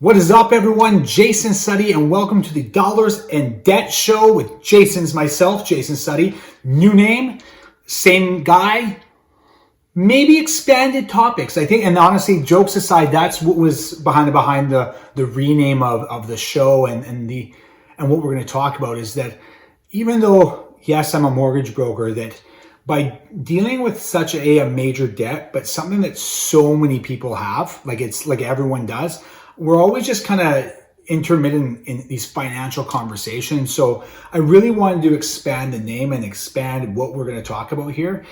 What is up, everyone? Jason Suttie, and welcome to the Dollars and Debt Show with Jason Suttie. New name, same guy, maybe expanded topics. I think, and honestly, jokes aside, that's what was behind the rename of the show and what we're going to talk about is that even though, yes, I'm a mortgage broker, that by dealing with such a major debt, but something that so many people have, like everyone does, we're always just kind of intermittent in these financial conversations. So I really wanted to expand the name and expand what we're going to talk about here.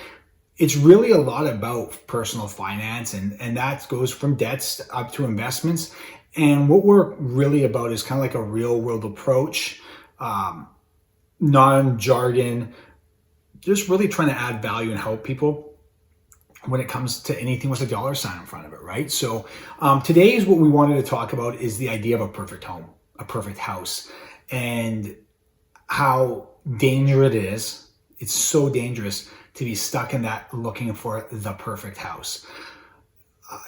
It's really a lot about personal finance, and that goes from debts up to investments. And what we're really about is kind of like a real world approach, non-jargon, just really trying to add value and help people when it comes to anything with a dollar sign in front of it, right? So today is what we wanted to talk about is the idea of a perfect home, a perfect house, and how dangerous it is. It's so dangerous to be stuck in that looking for the perfect house.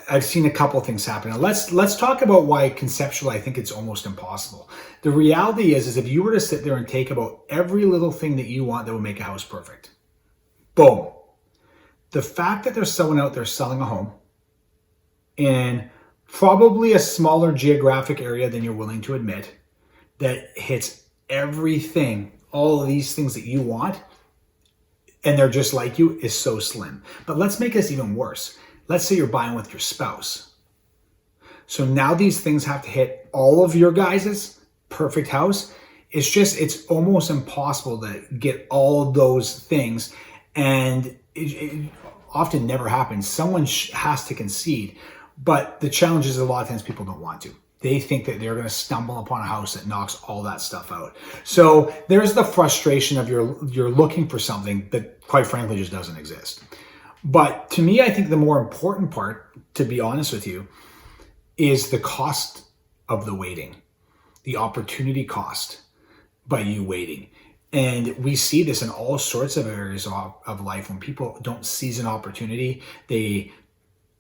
I've seen a couple of things happen. Now let's talk about why conceptually I think it's almost impossible. The reality is if you were to sit there and take about every little thing that you want that would make a house perfect, boom. The fact that there's someone out there selling a home in probably a smaller geographic area than you're willing to admit that hits everything, all of these things that you want, and they're just like you, is so slim. But let's make this even worse. Let's say you're buying with your spouse. So now these things have to hit all of your guys' perfect house. It's almost impossible to get all of those things, and it often never happens. Someone has to concede, but the challenge is a lot of times people don't want to. They think that they're going to stumble upon a house that knocks all that stuff out. So there's the frustration of you're looking for something that quite frankly just doesn't exist. But to me, I think the more important part, to be honest with you, is the cost of the waiting, the opportunity cost by you waiting. And we see this in all sorts of areas of life. When people don't seize an opportunity, they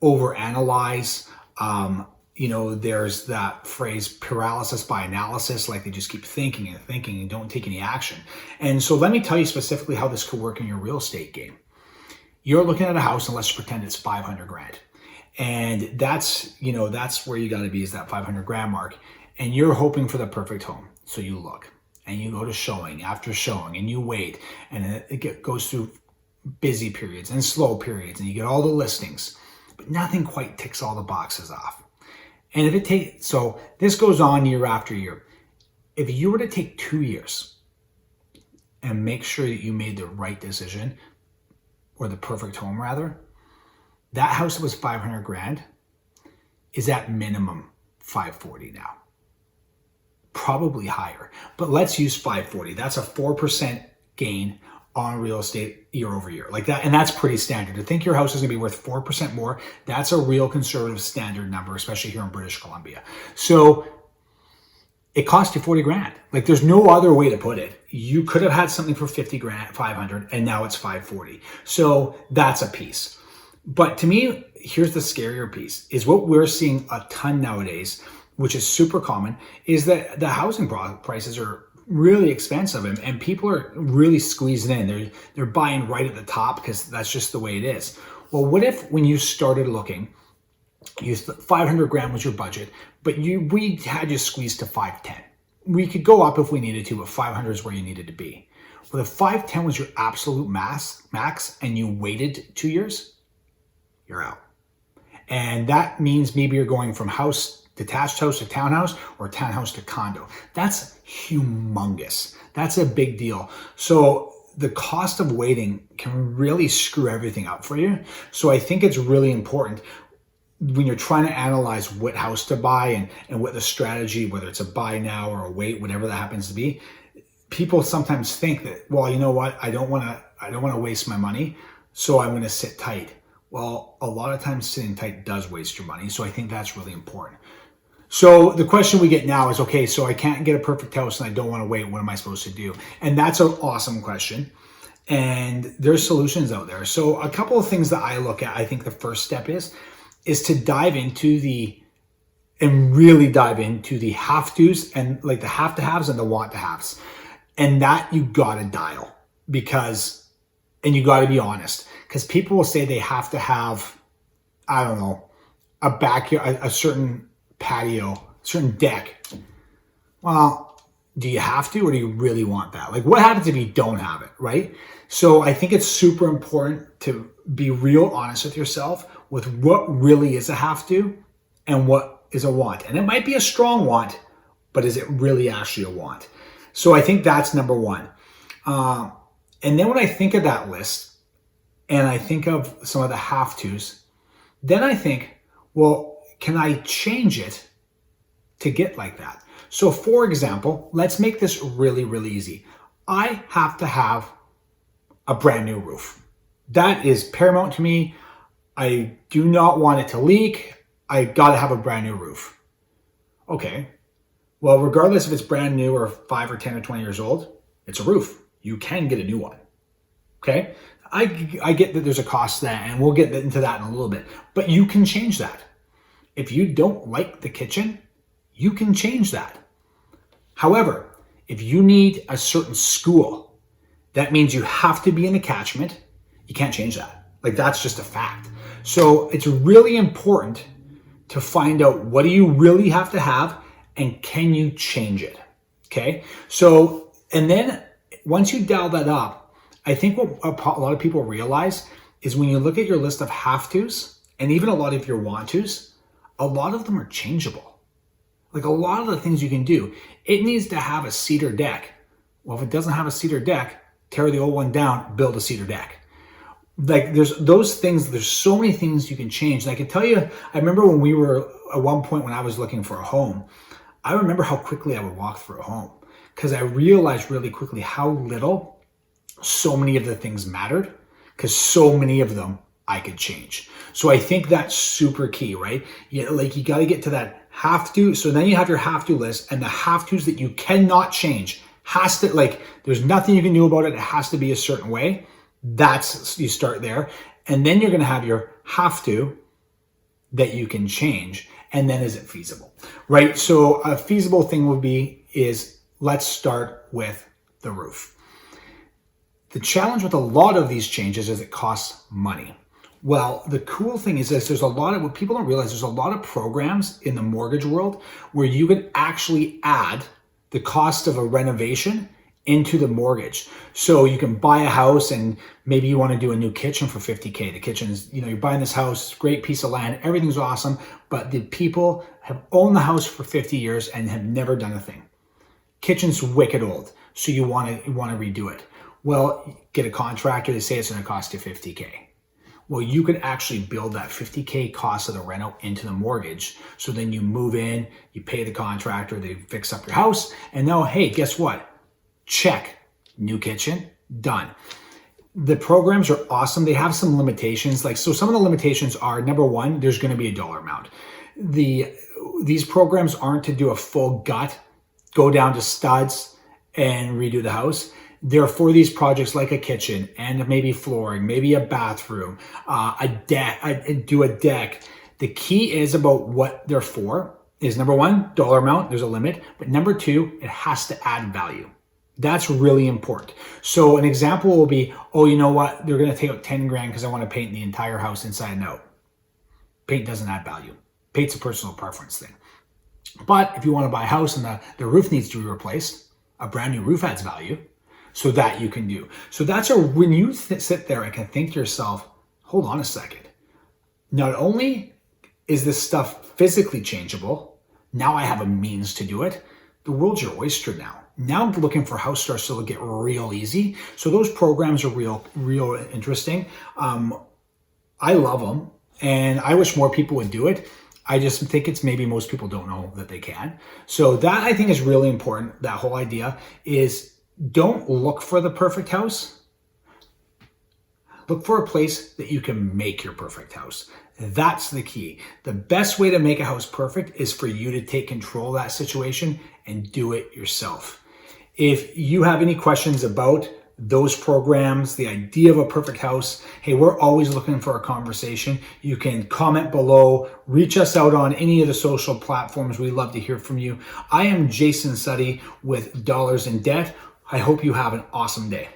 overanalyze. There's that phrase paralysis by analysis, like they just keep thinking and don't take any action. And so let me tell you specifically how this could work in your real estate game. You're looking at a house, and let's pretend it's 500 grand. And that's where you got to be, is that 500 grand mark. And you're hoping for the perfect home. So you look. And you go to showing after showing, and you wait, and it goes through busy periods and slow periods, and you get all the listings, but nothing quite ticks all the boxes off. And so this goes on year after year. If you were to take 2 years and make sure that you made the right decision, or the perfect home rather, that house that was 500 grand is at minimum 540 now. Probably higher, but let's use 540. That's a 4% gain on real estate year over year, like that. And that's pretty standard. To think your house is going to be worth 4% more, that's a real conservative standard number, especially here in British Columbia. So it cost you 40 grand. Like there's no other way to put it. You could have had something for 50 grand, 500, and now it's 540. So that's a piece. But to me, here's the scarier piece, is what we're seeing a ton nowadays, which is super common, is that the housing prices are really expensive, and people are really squeezing in. They're buying right at the top because that's just the way it is. Well, what if when you started looking, 500 grand was your budget, but we had you squeezed to 510. We could go up if we needed to, but 500 is where you needed to be. Well, if 510 was your absolute max, and you waited 2 years, you're out. And that means maybe you're going from detached house to townhouse, or townhouse to condo. That's humongous. That's a big deal. So the cost of waiting can really screw everything up for you. So I think it's really important when you're trying to analyze what house to buy and what the strategy, whether it's a buy now or a wait, whatever that happens to be. People sometimes think that, well, you know what, I don't want to waste my money, so I'm going to sit tight. Well, a lot of times sitting tight does waste your money. So I think that's really important. So the question we get now is, okay, so I can't get a perfect house and I don't want to wait. What am I supposed to do? And that's an awesome question. And there's solutions out there. So a couple of things that I look at, I think the first step is to dive into the and really dive into the have tos and like the have to haves and the want to haves. And that you gotta dial and you gotta be honest, because people will say they have to have, I don't know, a backyard, a certain patio, a certain deck. Well, do you have to, or do you really want that? Like, what happens if you don't have it, right? So I think it's super important to be real honest with yourself with what really is a have to and what is a want. And it might be a strong want, but is it really actually a want? So I think that's number one. And then when I think of that list and I think of some of the have tos, then I think, well, can I change it to get like that? So for example, let's make this really, really easy. I have to have a brand new roof. That is paramount to me. I do not want it to leak. I got to have a brand new roof. Okay. Well, regardless if it's brand new or 5 or 10 or 20 years old, it's a roof. You can get a new one. Okay. I get that there's a cost to that, and we'll get into that in a little bit, but you can change that. If you don't like the kitchen, you can change that. However, if you need a certain school, that means you have to be in the catchment. You can't change that. Like, that's just a fact. So it's really important to find out, what do you really have to have, and can you change it? Okay. So, and then once you dial that up, I think what a lot of people realize is when you look at your list of have tos and even a lot of your want tos, a lot of them are changeable. Like, a lot of the things you can do, it needs to have a cedar deck. Well, if it doesn't have a cedar deck, tear the old one down, build a cedar deck. Like, there's those things, there's so many things you can change. And I can tell you, I remember when we were at one point when I was looking for a home, I remember how quickly I would walk through a home, because I realized really quickly how little so many of the things mattered, because so many of them I could change. So I think that's super key, right? You got to get to that have to. So then you have your have to list, and the have tos that you cannot change has to, like, there's nothing you can do about it. It has to be a certain way. You start there. And then you're going to have your have to that you can change. And then, is it feasible, right? So a feasible thing is let's start with the roof. The challenge with a lot of these changes is it costs money. Well, the cool thing is this, what people don't realize, there's a lot of programs in the mortgage world where you can actually add the cost of a renovation into the mortgage. So you can buy a house and maybe you want to do a new kitchen for $50K. The kitchen's, you're buying this house, great piece of land, everything's awesome, but the people have owned the house for 50 years and have never done a thing. Kitchen's wicked old, so you want to redo it. Well, get a contractor, they say it's going to cost you $50K. Well, you could actually build that $50K cost of the reno into the mortgage. So then you move in, you pay the contractor, they fix up your house, and now, hey, guess what? Check. New kitchen, done. The programs are awesome. They have some limitations. So some of the limitations are, number one, there's going to be a dollar amount. These programs aren't to do a full gut, go down to studs and redo the house. They're for these projects like a kitchen and maybe flooring, maybe a bathroom, a deck, do a deck. The key is about what they're for is, number one, dollar amount, there's a limit. But number two, it has to add value. That's really important. So an example will be, oh, you know what? They're going to take out 10 grand because I want to paint the entire house inside and out. Paint doesn't add value. Paint's a personal preference thing. But if you want to buy a house and the roof needs to be replaced, a brand new roof adds value. So that you can do. So when you sit there and can think to yourself, hold on a second. Not only is this stuff physically changeable, now I have a means to do it. The world's your oyster now. Now looking for house starts to get real easy. So those programs are real interesting. I love them, and I wish more people would do it. I just think it's maybe most people don't know that they can. So that, I think, is really important. That whole idea is, don't look for the perfect house. Look for a place that you can make your perfect house. That's the key. The best way to make a house perfect is for you to take control of that situation and do it yourself. If you have any questions about those programs, the idea of a perfect house, hey, we're always looking for a conversation. You can comment below, reach us out on any of the social platforms. We love to hear from you. I am Jason Suttie with Dollars in Debt. I hope you have an awesome day.